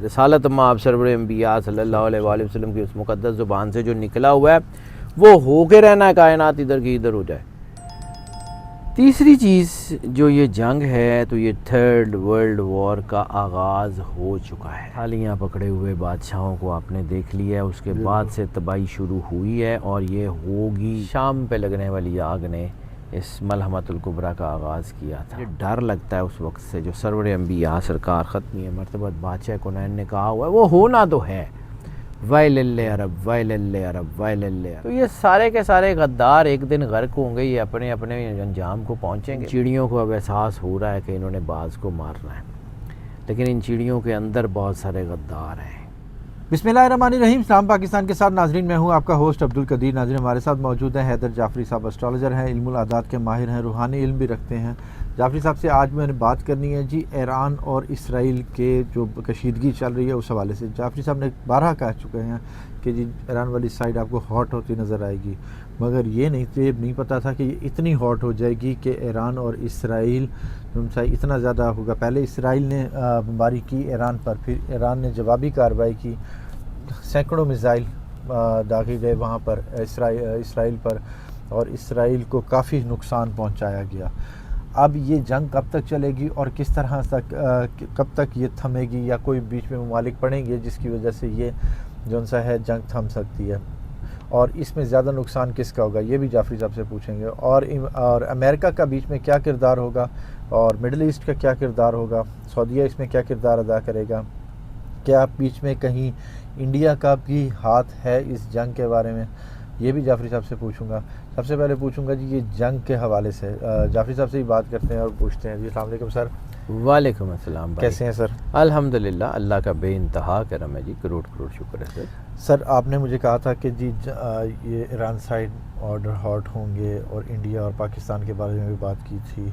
رسالت مآب سرور انبیاء صلی اللہ علیہ وآلہ وسلم کی اس مقدس زبان سے جو نکلا ہوا ہے وہ ہو کے رہنا ہے، کائنات ادھر کی ادھر ہو جائے۔ تیسری چیز جو یہ جنگ ہے تو یہ تھرڈ ورلڈ وار کا آغاز ہو چکا ہے۔ تھالیاں پکڑے ہوئے بادشاہوں کو آپ نے دیکھ لیا ہے، اس کے بعد سے تباہی شروع ہوئی ہے اور یہ ہوگی۔ شام پہ لگنے والی آگ نے اس ملحمۃ الکبریٰ کا آغاز کیا تھا۔ یہ ڈر لگتا ہے اس وقت سے جو سرور انبیاء سرکار ختمی مرتبہ بادشاہ کونین نے کہا ہوا ہے وہ ہونا تو ہے، ویل للعرب ویل للعرب ویل للعرب۔ تو یہ سارے کے سارے غدار ایک دن غرق ہوں گے، یہ اپنے اپنے انجام کو پہنچیں گے۔ چڑیوں کو اب احساس ہو رہا ہے کہ انہوں نے باز کو مارنا ہے، لیکن ان چڑیوں کے اندر بہت سارے غدار ہیں۔ بسم اللہ الرحمن الرحیم۔ اسلام پاکستان کے ساتھ ناظرین، میں ہوں آپ کا ہوسٹ عبدالقدیر۔ ناظرین ہمارے ساتھ موجود ہیں حیدر جعفری صاحب، اسٹرالوجر ہیں، علم العادات کے ماہر ہیں، روحانی علم بھی رکھتے ہیں۔ جعفری صاحب سے آج میں نے بات کرنی ہے جی ایران اور اسرائیل کے جو کشیدگی چل رہی ہے اس حوالے سے۔ جعفری صاحب نے بارہا کہہ چکے ہیں کہ جی ایران والی سائڈ آپ کو ہاٹ ہوتی نظر آئے گی، مگر یہ نہیں پتہ تھا کہ یہ اتنی ہاٹ ہو جائے گی کہ ایران اور اسرائیل اتنا زیادہ ہوگا۔ پہلے اسرائیل نے بمباری کی ایران پر، پھر ایران نے جوابی کارروائی کی، سینکڑوں میزائل داغے گئے وہاں پر اسرائیل پر، اور اسرائیل کو کافی نقصان پہنچایا گیا۔ اب یہ جنگ کب تک چلے گی اور کس طرح تک کب تک یہ تھمے گی، یا کوئی بیچ میں ممالک پڑیں گے جس کی وجہ سے یہ جو سا ہے جنگ تھم سکتی ہے، اور اس میں زیادہ نقصان کس کا ہوگا یہ بھی جعفری صاحب سے پوچھیں گے، اور امریکہ کا بیچ میں کیا کردار ہوگا، اور مڈل ایسٹ کا کیا کردار ہوگا، سعودیہ اس میں کیا کردار ادا کرے گا، کیا بیچ میں کہیں انڈیا کا بھی ہاتھ ہے اس جنگ کے بارے میں، یہ بھی جعفری صاحب سے پوچھوں گا۔ سب سے پہلے پوچھوں گا جی یہ جنگ کے حوالے سے جعفری صاحب سے ہی بات کرتے ہیں اور پوچھتے ہیں۔ جی السلام علیکم سر۔ وعلیکم السلام بھائی، کیسے ہیں سر؟ الحمدللہ، اللہ کا بے انتہا کرم ہے جی، کروڑ کروڑ شکر ہے سر۔ سر آپ نے مجھے کہا تھا کہ جی یہ ایران سائڈ آرڈر ہاٹ ہوں گے، اور انڈیا اور پاکستان کے بارے میں بھی بات کی تھی،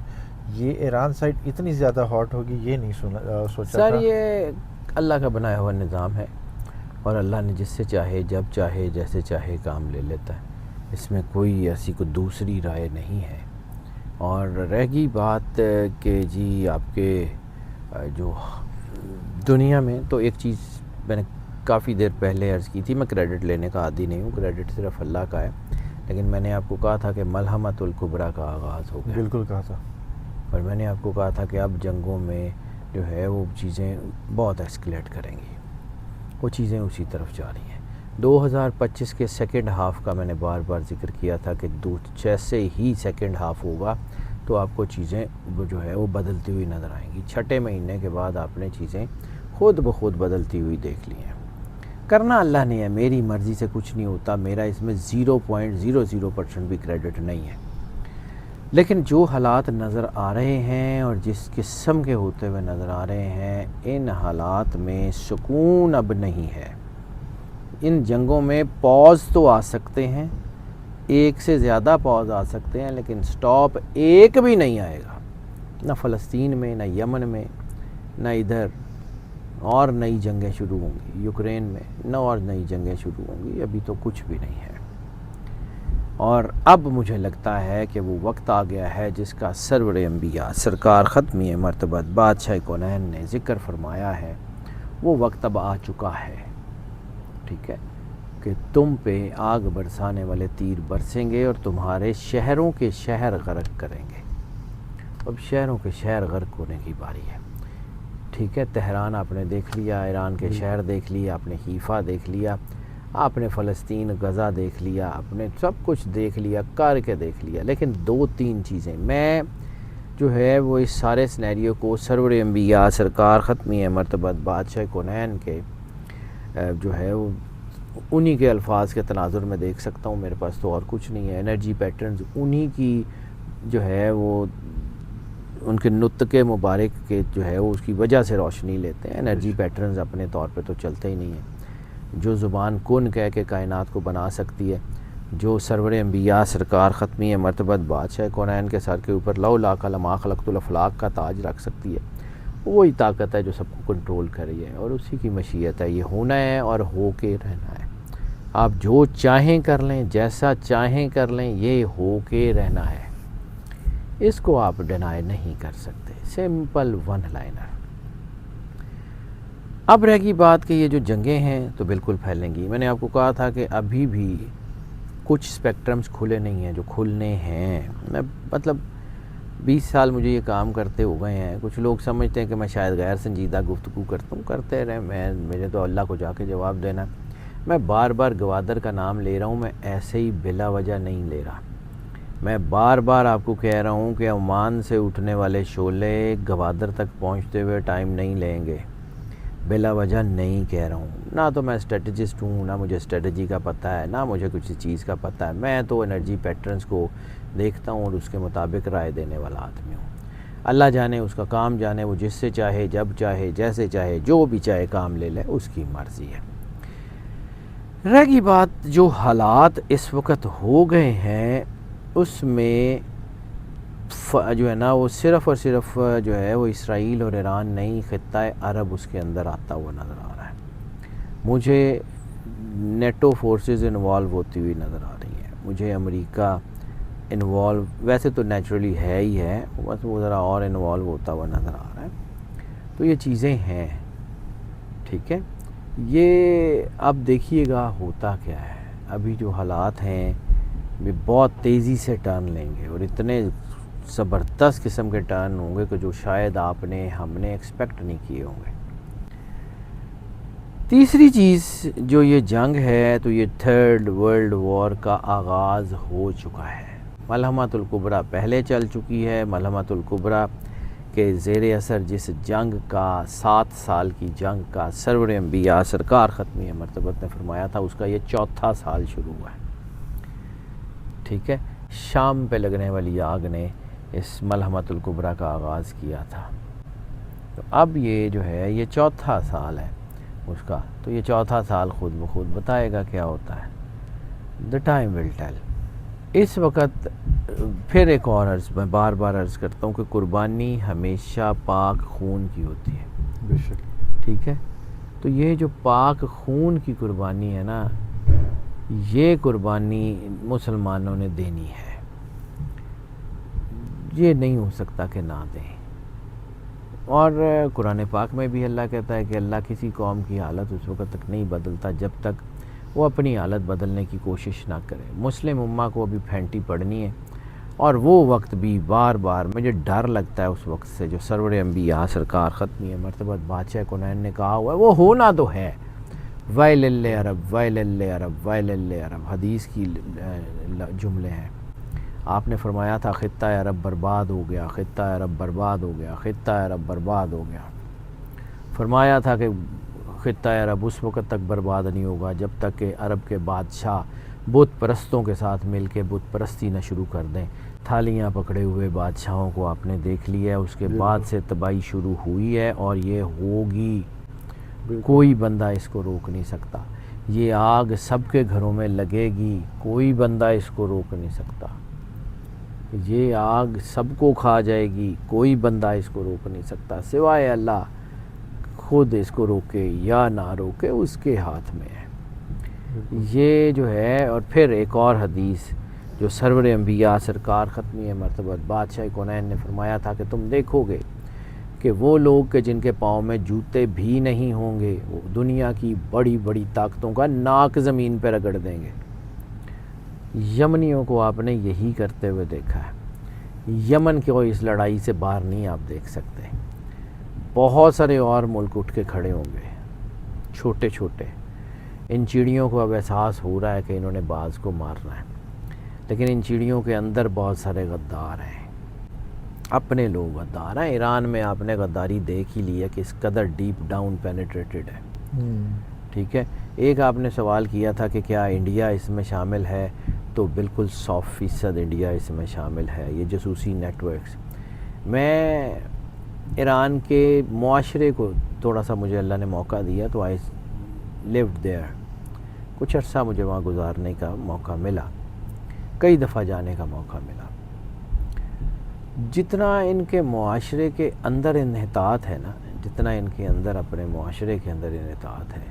یہ ایران سائڈ اتنی زیادہ ہاٹ ہوگی یہ نہیں سوچا تھا سر یہ اللہ کا بنایا ہوا نظام ہے، اور اللہ نے جس سے چاہے جب چاہے جیسے چاہے کام لے لیتا ہے، اس میں کوئی ایسی کوئی دوسری رائے نہیں ہے۔ اور رہ گئی بات کہ جی آپ کے جو دنیا میں، تو ایک چیز میں نے کافی دیر پہلے عرض کی تھی، میں کریڈٹ لینے کا عادی نہیں ہوں، کریڈٹ صرف اللہ کا ہے، لیکن میں نے آپ کو کہا تھا کہ ملحمۃ الکبریٰ کا آغاز ہو گیا۔ بالکل کہا تھا۔ اور میں نے آپ کو کہا تھا کہ اب جنگوں میں جو ہے وہ چیزیں بہت ایسکلیٹ کریں گی، وہ چیزیں اسی طرف جا رہی ہیں۔ 2025 کے سیکنڈ ہاف کا میں نے بار بار ذکر کیا تھا کہ جیسے ہی سیکنڈ ہاف ہوگا تو آپ کو چیزیں جو ہے وہ بدلتی ہوئی نظر آئیں گی۔ چھٹے مہینے کے بعد آپ نے چیزیں خود بخود بدلتی ہوئی دیکھ لی ہیں۔ کرنا اللہ نے ہے، میری مرضی سے کچھ نہیں ہوتا، میرا اس میں 0.00% بھی کریڈٹ نہیں ہے، لیکن جو حالات نظر آ رہے ہیں اور جس قسم کے ہوتے ہوئے نظر آ رہے ہیں، ان حالات میں سکون اب نہیں ہے۔ ان جنگوں میں پاز تو آ سکتے ہیں، ایک سے زیادہ پاز آ سکتے ہیں، لیکن سٹاپ ایک بھی نہیں آئے گا، نہ فلسطین میں، نہ یمن میں، نہ ادھر، اور نئی جنگیں شروع ہوں گی یوکرین میں، نہ اور نئی جنگیں شروع ہوں گی، ابھی تو کچھ بھی نہیں ہے۔ اور اب مجھے لگتا ہے کہ وہ وقت آ گیا ہے جس کا سرور انبیاء سرکار ختمی مرتبہ بادشاہ کونین نے ذکر فرمایا ہے، وہ وقت اب آ چکا ہے، ٹھیک ہے، کہ تم پہ آگ برسانے والے تیر برسیں گے اور تمہارے شہروں کے شہر غرق کریں گے۔ اب شہروں کے شہر غرق ہونے کی باری ہے، ٹھیک ہے۔ تہران آپ نے دیکھ لیا، ایران کے شہر دیکھ لیا، آپ نے حیفا دیکھ لیا، آپ نے فلسطین غزہ دیکھ لیا، آپ نے سب کچھ دیکھ لیا، کر کے دیکھ لیا، لیکن 2-3 چیزیں میں جو ہے وہ اس سارے سینیریو کو سرور انبیاء سرکار ختمی مرتبہ بادشاہ کونین کے جو ہے وہ انہی کے الفاظ کے تناظر میں دیکھ سکتا ہوں، میرے پاس تو اور کچھ نہیں ہے۔ انرجی پیٹرنز انہی کی جو ہے وہ ان کے نطق مبارک کے جو ہے وہ اس کی وجہ سے روشنی لیتے ہیں۔ انرجی پیٹرنز اپنے طور پہ تو چلتے ہی نہیں ہیں۔ جو زبان کن کہہ کے کائنات کو بنا سکتی ہے، جو سرور انبیاء سرکار ختمی مرتبہ بادشاہ کونین کے سر کے اوپر لولا ما خلقت الافلاق کا تاج رکھ سکتی ہے، وہی طاقت ہے جو سب کو کنٹرول کر رہی ہے، اور اسی کی مشیت ہے، یہ ہونا ہے اور ہو کے رہنا ہے۔ آپ جو چاہیں کر لیں، جیسا چاہیں کر لیں، یہ ہو کے رہنا ہے، اس کو آپ ڈینائی نہیں کر سکتے۔ Simple one liner. اب رہ گئی بات کہ یہ جو جنگیں ہیں تو بالکل پھیلیں گی. میں نے آپ کو کہا تھا کہ ابھی بھی کچھ اسپیکٹرمز کھلے نہیں ہیں جو کھلنے ہیں. میں مطلب 20 سال مجھے یہ کام کرتے ہو گئے ہیں. کچھ لوگ سمجھتے ہیں کہ میں شاید غیر سنجیدہ گفتگو کرتا ہوں. کرتے رہے، مجھے تو اللہ کو جا کے جواب دینا. میں بار بار گوادر کا نام لے رہا ہوں، میں ایسے ہی بلا وجہ نہیں لے رہا. میں بار بار آپ کو کہہ رہا ہوں کہ عمان سے اٹھنے والے شعلے گوادر تک پہنچتے ہوئے ٹائم نہیں لیں گے. بلا وجہ نہیں کہہ رہا ہوں. نہ تو میں اسٹریٹجسٹ ہوں، نہ مجھے اسٹریٹجی کا پتہ ہے، نہ مجھے کچھ چیز کا پتہ ہے. میں تو انرجی پیٹرنز کو دیکھتا ہوں اور اس کے مطابق رائے دینے والا آدمی ہوں. اللہ جانے، اس کا کام جانے، وہ جس سے چاہے، جب چاہے، جیسے چاہے، جو بھی چاہے کام لے لے، اس کی مرضی ہے. رہ گئی بات جو حالات اس وقت ہو گئے ہیں اس میں جو ہے نا وہ صرف اور صرف جو ہے وہ اسرائیل اور ایران نہیں، خطہ عرب اس کے اندر آتا ہوا نظر آ رہا ہے. مجھے نیٹو فورسز انوالو ہوتی ہوئی نظر آ رہی ہیں. مجھے امریکہ انوالو ویسے تو نیچرلی ہے ہی ہے، بس وہ ذرا اور انوالو ہوتا ہوا نظر آ رہا ہے. تو یہ چیزیں ہیں، ٹھیک ہے. یہ اب دیکھیے گا ہوتا کیا ہے. ابھی جو حالات ہیں یہ بہت تیزی سے ٹرن لیں گے اور اتنے زبردست قسم کے ٹرن ہوں گے کہ جو شاید ہم نے ایکسپیکٹ نہیں کیے ہوں گے. تیسری چیز جو یہ جنگ ہے تو یہ 3rd ورلڈ وار کا آغاز ہو چکا ہے. ملحمۃ الکبریٰ پہلے چل چکی ہے. ملحمۃ الکبریٰ کے زیر اثر جس جنگ کا 7 سال کی جنگ کا سرور انبیاء سرکار ختمی مرتبت نے فرمایا تھا، اس کا یہ 4تھا سال شروع ہوا ہے. ٹھیک ہے. شام پہ لگنے والی آگ نے اس ملحمۃ الکبریٰ کا آغاز کیا تھا. تو اب یہ جو ہے یہ 4تھا سال ہے اس کا. تو یہ 4تھا سال خود بخود بتائے گا کیا ہوتا ہے. The time will tell. اس وقت پھر ایک اور عرض میں بار بار عرض کرتا ہوں کہ قربانی ہمیشہ پاک خون کی ہوتی ہے. بے شک. ٹھیک ہے. تو یہ جو پاک خون کی قربانی ہے نا، یہ قربانی مسلمانوں نے دینی ہے. یہ نہیں ہو سکتا کہ نہ دیں. اور قرآن پاک میں بھی اللہ کہتا ہے کہ اللہ کسی قوم کی حالت اس وقت تک نہیں بدلتا جب تک وہ اپنی حالت بدلنے کی کوشش نہ کرے. مسلم امہ کو ابھی پھینٹی پڑنی ہے اور وہ وقت بھی بار بار مجھے ڈر لگتا ہے اس وقت سے جو سرور انبیاء سرکار ختمی مرتبت بادشاہ کونین نے کہا ہوا ہے وہ ہونا تو ہے. ویل عرب ویل عرب ویل عرب حدیث کی جملے ہیں. آپ نے فرمایا تھا خطہ عرب برباد ہو گیا، خطہ عرب برباد ہو گیا، خطہ عرب برباد ہو گیا. فرمایا تھا کہ خطہ عرب اس وقت تک برباد نہیں ہوگا جب تک کہ عرب کے بادشاہ بت پرستوں کے ساتھ مل کے بت پرستی نہ شروع کر دیں. تھالیاں پکڑے ہوئے بادشاہوں کو آپ نے دیکھ لیا ہے. اس کے بعد سے تباہی شروع ہوئی ہے اور یہ ہوگی. کوئی بندہ اس کو روک نہیں سکتا. یہ آگ سب کے گھروں میں لگے گی، کوئی بندہ اس کو روک نہیں سکتا. یہ آگ سب کو کھا جائے گی، کوئی بندہ اس کو روک نہیں سکتا سوائے اللہ. خود اس کو روکے یا نہ روکے اس کے ہاتھ میں ہے. یہ جو ہے. اور پھر ایک اور حدیث جو سرور انبیاء سرکار ختمی مرتبت بادشاہ کونین نے فرمایا تھا کہ تم دیکھو گے کہ وہ لوگ کہ جن کے پاؤں میں جوتے بھی نہیں ہوں گے وہ دنیا کی بڑی بڑی طاقتوں کا ناک زمین پہ رگڑ دیں گے. یمنیوں کو آپ نے یہی کرتے ہوئے دیکھا ہے. یمن کو اس لڑائی سے باہر نہیں آپ دیکھ سکتے. بہت سارے اور ملک اٹھ کے کھڑے ہوں گے چھوٹے چھوٹے. ان چڑیوں کو اب احساس ہو رہا ہے کہ انہوں نے باز کو مارنا ہے، لیکن ان چڑیوں کے اندر بہت سارے غدار ہیں، اپنے لوگ غدار ہیں. ایران میں آپ نے غداری دیکھ ہی لی ہے کہ اس قدر ڈیپ ڈاؤن پینیٹریٹڈ ہے. ٹھیک ہے. ایک آپ نے سوال کیا تھا کہ کیا انڈیا اس میں شامل ہے، تو بالکل 100% انڈیا اس میں شامل ہے. یہ جاسوسی نیٹ ورکس. میں ایران کے معاشرے کو تھوڑا سا مجھے اللہ نے موقع دیا تو آئی لیوڈ دیئر. کچھ عرصہ مجھے وہاں گزارنے کا موقع ملا، کئی دفعہ جانے کا موقع ملا. جتنا ان کے معاشرے کے اندر انحطاط ہے نا، جتنا ان کے اندر اپنے معاشرے کے اندر انحطاط ہے،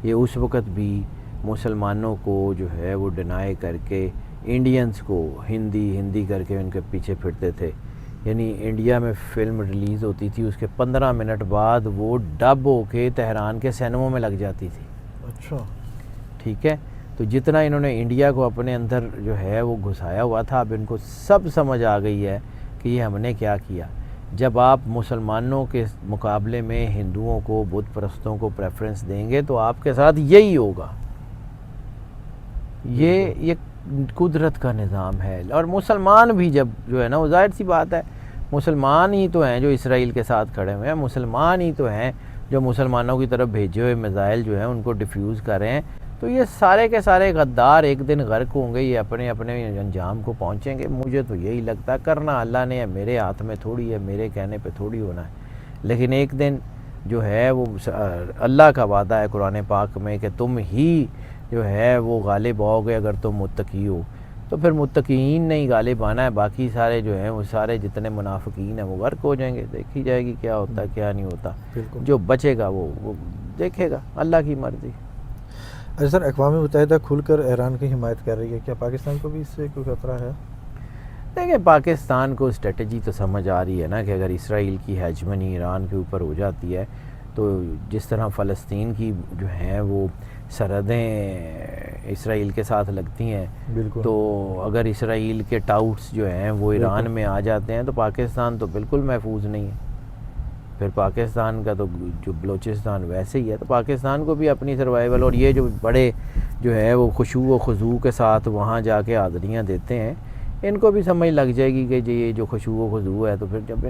یہ اس وقت بھی مسلمانوں کو جو ہے وہ ڈینائی کر کے انڈینز کو ہندی کر کے ان کے پیچھے پھرتے تھے یعنی انڈیا میں فلم ریلیز ہوتی تھی، اس کے 15 منٹ بعد وہ ڈب ہو کے تہران کے سینموں میں لگ جاتی تھی. اچھا. ٹھیک ہے، تو جتنا انہوں نے انڈیا کو اپنے اندر جو ہے وہ گھسایا ہوا تھا، اب ان کو سب سمجھ آ گئی ہے کہ یہ ہم نے کیا کیا. جب آپ مسلمانوں کے مقابلے میں ہندوؤں کو، بت پرستوں کو پریفرنس دیں گے تو آپ کے ساتھ یہی ہوگا. یہ قدرت کا نظام ہے. اور مسلمان بھی جب جو ہے نا، وہ ظاہر سی بات ہے، مسلمان ہی تو ہیں جو اسرائیل کے ساتھ کھڑے ہوئے ہیں، مسلمان ہی تو ہیں جو مسلمانوں کی طرف بھیجے ہوئے میزائل جو ہیں ان کو ڈیفیوز کر رہے ہیں. تو یہ سارے کے سارے غدار ایک دن غرق ہوں گے، یہ اپنے اپنے انجام کو پہنچیں گے. مجھے تو یہی لگتا ہے، کرنا اللہ نے ہے، میرے ہاتھ میں تھوڑی ہے، میرے کہنے پہ تھوڑی ہونا ہے. لیکن ایک دن جو ہے وہ اللہ کا وعدہ ہے قرآن پاک میں کہ تم ہی جو ہے وہ غالب آؤ گے اگر تم متقی ہو. تو پھر متقین نے ہی غالب آنا ہے، باقی سارے جو ہیں وہ سارے جتنے منافقین ہیں وہ غرق ہو جائیں گے. دیکھی جائے گی کیا ہوتا ہے کیا نہیں ہوتا. بالکل. جو بچے گا وہ دیکھے گا، اللہ کی مرضی. اچھا سر، اقوام متحدہ کھل کر ایران کی حمایت کر رہی ہے، کیا پاکستان کو بھی اس سے کوئی خطرہ ہے؟ دیکھیں، پاکستان کو اسٹریٹجی تو سمجھ آ رہی ہے نا کہ اگر اسرائیل کی ہیجمنی ایران کے اوپر ہو جاتی ہے تو جس طرح فلسطین کی جو ہیں وہ سرحدیں اسرائیل کے ساتھ لگتی ہیں، بالکل. تو اگر اسرائیل کے ٹاؤٹس جو ہیں وہ ایران میں آ جاتے ہیں تو پاکستان تو بالکل محفوظ نہیں ہے. پھر پاکستان کا تو جو بلوچستان ویسے ہی ہے. تو پاکستان کو بھی اپنی سروائیول، اور یہ جو بڑے جو ہے وہ خشوع و خضوع کے ساتھ وہاں جا کے حاضریاں دیتے ہیں، ان کو بھی سمجھ لگ جائے گی کہ یہ جو خشوع و خضوع ہے، تو پھر جب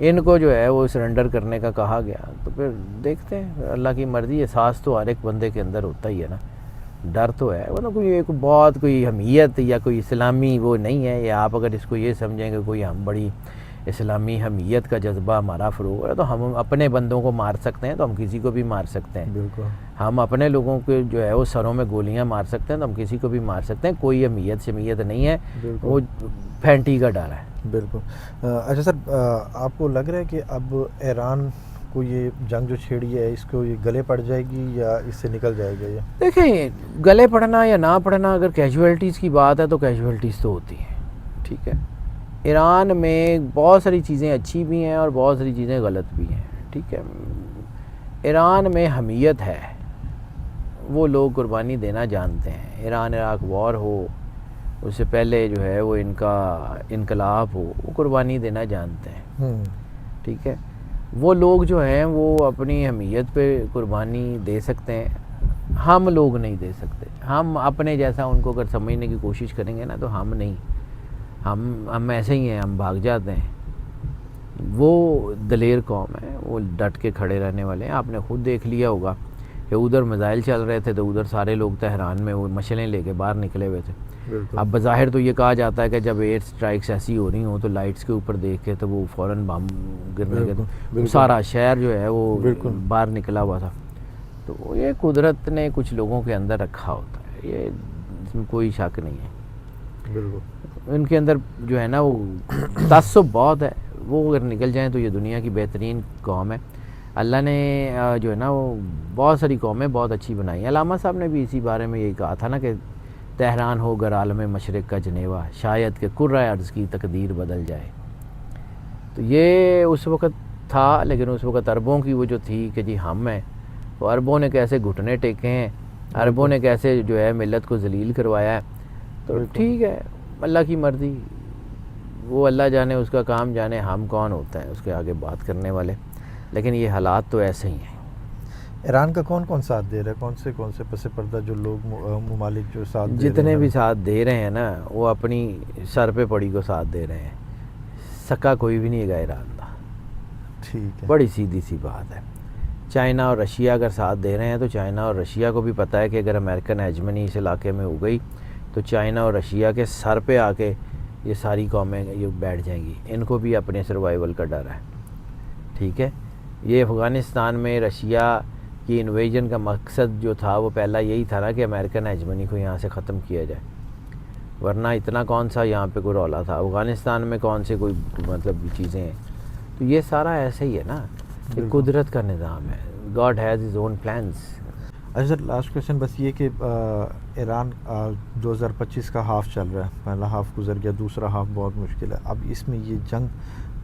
ان کو جو ہے وہ سرنڈر کرنے کا کہا گیا تو پھر دیکھتے ہیں، اللہ کی مرضی. احساس تو ہر ایک بندے کے اندر ہوتا ہی ہے نا، ڈر تو ہے. وہ کوئی ایک بہت کوئی حمیت یا کوئی اسلامی وہ نہیں ہے. یا آپ اگر اس کو یہ سمجھیں کہ کوئی ہم بڑی اسلامی حمیت کا جذبہ ہمارا فروغ ہے، تو ہم اپنے بندوں کو مار سکتے ہیں تو ہم کسی کو بھی مار سکتے ہیں. بالکل. ہم اپنے لوگوں کے جو ہے وہ سروں میں گولیاں مار سکتے ہیں تو ہم کسی کو بھی مار سکتے ہیں. کوئی حمیت شمیت نہیں ہے، وہ پھینٹی کا ڈر ہے. بالکل. اچھا سر، آپ کو لگ رہا ہے کہ اب ایران کو یہ جنگ جو چھیڑی ہے اس کو یہ گلے پڑ جائے گی یا اس سے نکل جائے گا؟ یہ دیکھیں، گلے پڑنا یا نہ پڑنا، اگر کیجویلٹیز کی بات ہے تو کیجویلٹیز تو ہوتی ہیں. ٹھیک ہے، ایران میں بہت ساری چیزیں اچھی بھی ہیں اور بہت ساری چیزیں غلط بھی ہیں. ٹھیک ہے، ایران میں حمیت ہے، وہ لوگ قربانی دینا جانتے ہیں. ایران عراق وار ہو، اس سے پہلے جو ہے وہ ان کا انقلاب ہو، وہ قربانی دینا جانتے ہیں. ٹھیک ہے، وہ لوگ جو ہیں وہ اپنی حمیت پہ قربانی دے سکتے ہیں، ہم لوگ نہیں دے سکتے. ہم اپنے جیسا ان کو اگر سمجھنے کی کوشش کریں گے نا تو ہم نہیں، ہم ایسے ہی ہیں، ہم بھاگ جاتے ہیں. وہ دلیر قوم ہے، وہ ڈٹ کے کھڑے رہنے والے ہیں. آپ نے خود دیکھ لیا ہوگا کہ ادھر میزائل چل رہے تھے تو ادھر سارے لوگ تہران میں وہ مشعلیں لے کے باہر نکلے ہوئے تھے. اب بظاہر تو یہ کہا جاتا ہے کہ جب ایئر سٹرائکس ایسی ہو رہی ہوں تو لائٹس کے اوپر دیکھ کے تو وہ فوراً بم گرنے کے، سارا شہر جو ہے وہ باہر نکلا ہوا تھا. تو یہ قدرت نے کچھ لوگوں کے اندر رکھا ہوتا ہے، یہ اس میں کوئی شک نہیں ہے. بالکل. ان کے اندر جو ہے نا وہ تعصب بہت ہے. وہ اگر نکل جائیں تو یہ دنیا کی بہترین قوم ہے. اللہ نے جو ہے نا وہ بہت ساری قومیں بہت اچھی بنائی ہیں. علامہ صاحب نے بھی اسی بارے میں یہی کہا تھا نا کہ تہران ہو گر عالم مشرق کا جنیوا، شاید کہ کرۂ ارض کی تقدیر بدل جائے. تو یہ اس وقت تھا، لیکن اس وقت عربوں کی وہ جو تھی کہ جی ہم ہیں، تو عربوں نے کیسے گھٹنے ٹیکے ہیں، عربوں نے کیسے جو ہے ملت کو ذلیل کروایا ہے. تو ٹھیک ہے، اللہ کی مرضی، وہ اللہ جانے، اس کا کام جانے، ہم کون ہوتے ہیں اس کے آگے بات کرنے والے. لیکن یہ حالات تو ایسے ہی ہیں. ایران کا کون ساتھ دے رہا ہے؟ کون سے پس پردہ جو لوگ ممالک جو ساتھ دے رہے ہیں؟ جتنے بھی ساتھ دے رہے ہیں نا وہ اپنی سر پہ پڑی کو ساتھ دے رہے ہیں. سکا کوئی بھی نہیں گا ایران کا. ٹھیک ہے، بڑی سیدھی سی بات ہے. چائنا اور رشیا اگر ساتھ دے رہے ہیں تو چائنا اور رشیا کو بھی پتہ ہے کہ اگر امریکن ہیجمنی اس علاقے میں ہو گئی تو چائنا اور رشیا کے سر پہ آ کے یہ ساری قومیں یہ بیٹھ جائیں گی. ان کو بھی اپنے سروائیول کا ڈر ہے. ٹھیک ہے، یہ افغانستان میں رشیا کی انویژن کا مقصد جو تھا وہ پہلا یہی تھا نا کہ امریکن ہیجمنی کو یہاں سے ختم کیا جائے. ورنہ اتنا کون سا یہاں پہ کوئی رولا تھا، افغانستان میں کون سے کوئی مطلب چیزیں ہیں. تو یہ سارا ایسے ہی ہے نا، یہ قدرت کا نظام ہے. God has his own plans. اچھا سر لاسٹ کویشچن بس یہ کہ ایران 2025 کا ہاف چل رہا ہے، پہلا ہاف گزر گیا، دوسرا ہاف بہت مشکل ہے، اب اس میں یہ جنگ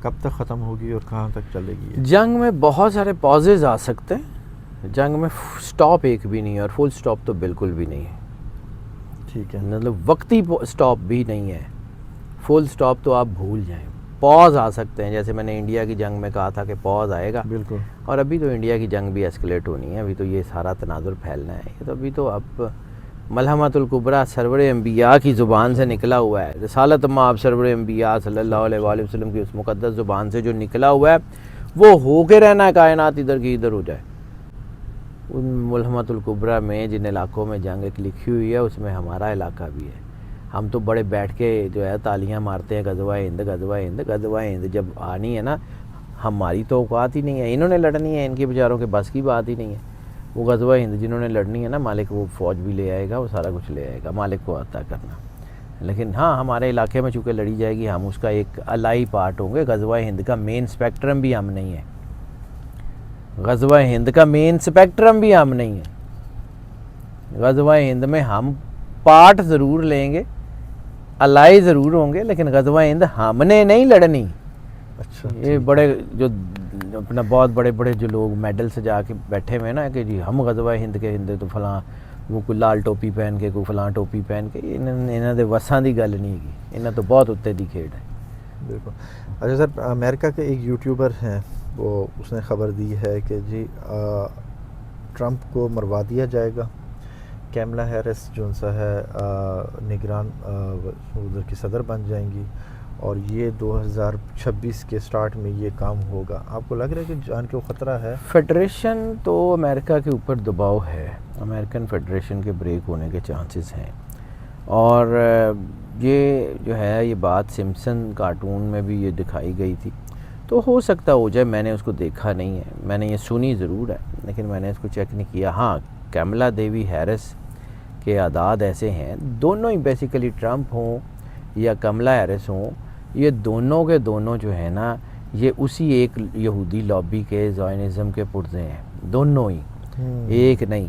کب تک ختم ہوگی اور کہاں تک چلے گی؟ جنگ میں بہت سارے پازز آ سکتے ہیں، جنگ میں سٹاپ ایک بھی نہیں ہے، اور فل سٹاپ تو بالکل بھی نہیں ہے، ٹھیک ہے، مطلب وقتی سٹاپ بھی نہیں ہے، فل سٹاپ تو آپ بھول جائیں، پاز آ سکتے ہیں، جیسے میں نے انڈیا کی جنگ میں کہا تھا کہ پاز آئے گا، بالکل، اور ابھی تو انڈیا کی جنگ بھی ایسکلیٹ ہونی ہے، ابھی تو یہ سارا تناظر پھیلنا ہے، یہ تو ابھی تو اب ملحمۃ الکبریٰ سرور انبیاء کی زبان سے نکلا ہوا ہے، رسالت مآب سرور انبیاء صلی اللہ علیہ وآلہ وسلم کی اس مقدس زبان سے جو نکلا ہوا ہے وہ ہو کے رہنا ہے، کائنات ادھر کی ادھر ہو جائے۔ ان ملحمۃ الکبریٰ میں جن علاقوں میں جنگ ایک لکھی ہوئی ہے اس میں ہمارا علاقہ بھی ہے، ہم تو بڑے بیٹھ کے جو ہے تالیاں مارتے ہیں، غزوہ ہند غزوہ ہند غزوہ ہند، جب آنی ہے نا ہماری تو اوقات ہی نہیں ہے، انہوں نے لڑنی ہے، ان کے بیچاروں کے بس کی بات ہی نہیں ہے، وہ غزوہ ہند جنہوں نے لڑنی ہے نا، مالک وہ فوج بھی لے آئے گا، وہ سارا کچھ لے آئے گا، مالک کو آتا کرنا، لیکن ہاں ہمارے علاقے میں چونکہ لڑی جائے گی، ہم اس کا ایک الائی پارٹ ہوں گے، غزوہ ہند کا مین اسپیکٹرم بھی ہم نہیں ہے، غزوہ ہند کا مین اسپیکٹرم بھی ہم نہیں ہے، غزوہ ہند میں ہم پارٹ ضرور لیں گے، الائی ضرور ہوں گے، لیکن غزوہ ہند ہم نے نہیں لڑنی۔ اچھا یہ بڑے جو اپنا بہت بڑے بڑے جو لوگ میڈل سے جا کے بیٹھے ہوئے نا کہ جی ہم غزوہ ہند کے ہند تو فلاں وہ کوئی لال ٹوپی پہن کے کوئی فلاں ٹوپی پہن کے، انہاں دے وساں دی گل نہیں ہے، انہاں تو بہت اتنے دی کھیڈ ہے۔ بالکل۔ اچھا سر امریکہ کے ایک یوٹیوبر ہیں وہ اس نے خبر دی ہے کہ جی ٹرمپ کو مروا دیا جائے گا، کیملا ہیرس جو سا ہے نگران ادھر کی صدر بن جائیں گی، اور یہ 2026 کے سٹارٹ میں یہ کام ہوگا۔ آپ کو لگ رہا ہے کہ جان کو خطرہ ہے؟ فیڈریشن تو امریکہ کے اوپر دباؤ ہے، امریکن فیڈریشن کے بریک ہونے کے چانسز ہیں، اور یہ جو ہے یہ بات سمپسن کارٹون میں بھی یہ دکھائی گئی تھی، تو ہو سکتا ہو جائے، میں نے اس کو دیکھا نہیں ہے، میں نے یہ سنی ضرور ہے لیکن میں نے اس کو چیک نہیں کیا۔ ہاں کیملا دیوی ہیرس کے اعداد ایسے ہیں، دونوں ہی بیسیکلی ٹرمپ ہوں یا کملا ہیرس ہوں، یہ دونوں کے دونوں جو ہے نا یہ اسی ایک یہودی لابی کے زائنزم کے پرزے ہیں، دونوں ہی، ایک نہیں۔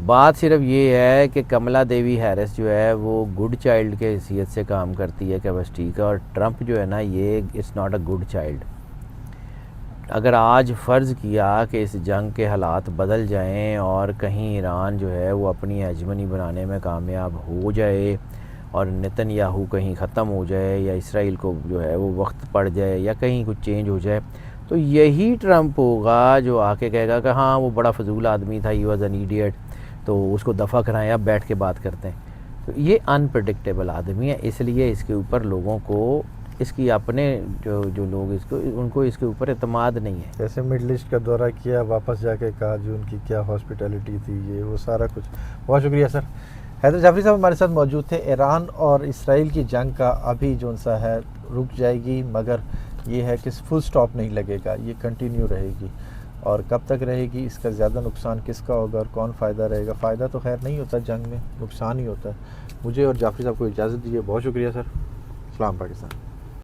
بات صرف یہ ہے کہ کملا دیوی ہیرس جو ہے وہ گڈ چائلڈ کے حیثیت سے کام کرتی ہے کہ بس ٹھیک ہے، اور ٹرمپ جو ہے نا یہ it's not a good child. اگر آج فرض کیا کہ اس جنگ کے حالات بدل جائیں اور کہیں ایران جو ہے وہ اپنی ہیجمنی بنانے میں کامیاب ہو جائے اور نتن یاہو کہیں ختم ہو جائے یا اسرائیل کو جو ہے وہ وقت پڑ جائے یا کہیں کچھ چینج ہو جائے، تو یہی ٹرمپ ہوگا جو آ کے کہے گا کہ ہاں وہ بڑا فضول آدمی تھا، ہی واز این ایڈیٹ، تو اس کو دفع کرائیں، اب بیٹھ کے بات کرتے ہیں۔ تو یہ انپریڈکٹیبل آدمی ہے، اس لیے اس کے اوپر لوگوں کو اس کی اپنے جو لوگ اس کو ان کو اس کے اوپر اعتماد نہیں ہے۔ جیسے مڈل ایسٹ کا دورہ کیا، واپس جا کے کہا جو ان کی کیا ہاسپٹیلٹی تھی، یہ وہ سارا کچھ۔ بہت شکریہ سر۔ حیدر جعفری صاحب ہمارے ساتھ موجود تھے۔ ایران اور اسرائیل کی جنگ کا ابھی جو سا ہے رک جائے گی، مگر یہ ہے کہ فل سٹاپ نہیں لگے گا، یہ کنٹینیو رہے گی، اور کب تک رہے گی، اس کا زیادہ نقصان کس کا ہوگا اور کون فائدہ رہے گا؟ فائدہ تو خیر نہیں ہوتا جنگ میں، نقصان ہی ہوتا ہے۔ مجھے اور جعفری صاحب کو اجازت دیجیے، بہت شکریہ سر۔ سلام پاکستان۔